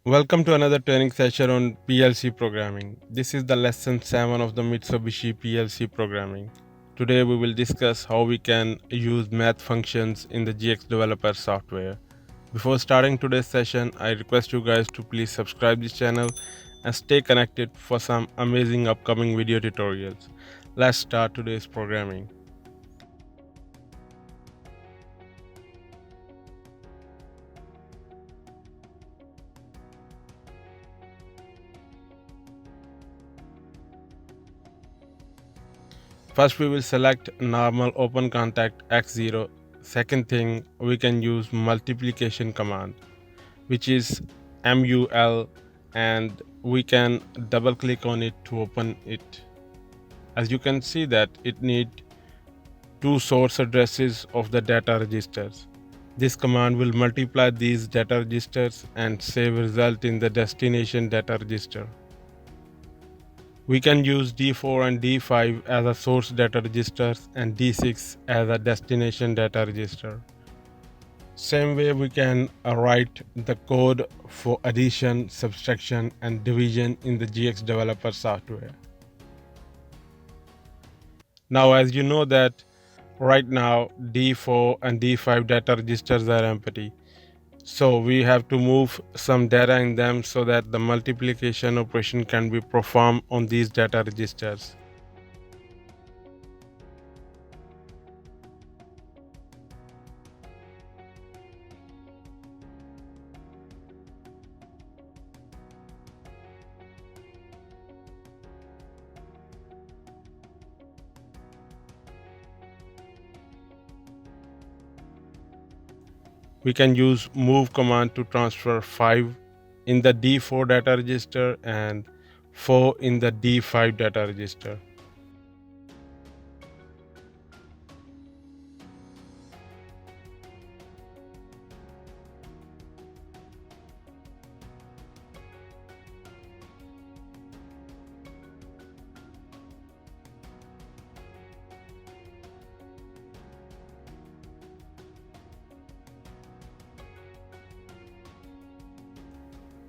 Welcome to another training session on PLC programming. This is the lesson 7 of the Mitsubishi PLC programming. Today we will discuss how we can use math functions in the GX developer software. Before starting today's session, I request you guys to please subscribe this channel and stay connected for some amazing upcoming video tutorials. Let's start today's programming. First, we will select normal open contact X0. Second thing, we can use multiplication command, which is MUL, and we can double click on it to open it. As you can see that it needs two source addresses of the data registers. This command will multiply these data registers and save result in the destination data register. We can use D4 and D5 as a source data registers and D6 as a destination data register. Same way we can write the code for addition, subtraction and division in the GX developer software. Now as you know that right now D4 and D5 data registers are empty. So we have to move some data in them so that the multiplication operation can be performed on these data registers. We can use move command to transfer 5 in the D4 data register and 4 in the D5 data register.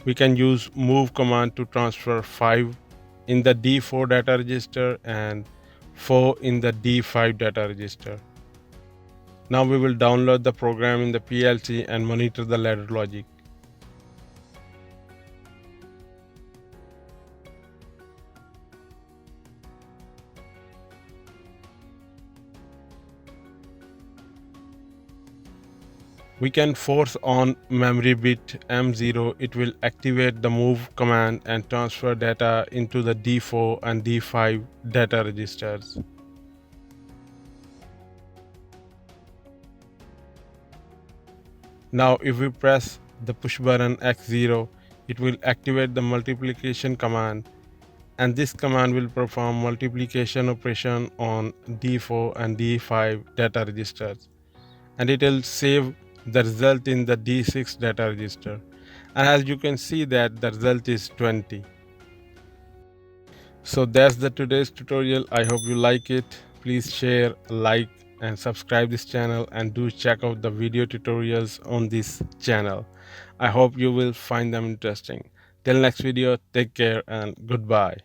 We can use move command to transfer 5 in the D4 data register and 4 in the D5 data register. Now we will download the program in the PLC and monitor the ladder logic. We can force on memory bit M0. It will activate the move command and transfer data into the D4 and D5 data registers. Now if we press the push button X0, it will activate the multiplication command, and this command will perform multiplication operation on D4 and D5 data registers, and it will save the result in the D6 data register. And as you can see that the result is 20. So that's the today's tutorial. I hope you like it. Please share, like and subscribe this channel, and do check out the video tutorials on this channel. I hope you will find them interesting. Till next video, take care and goodbye.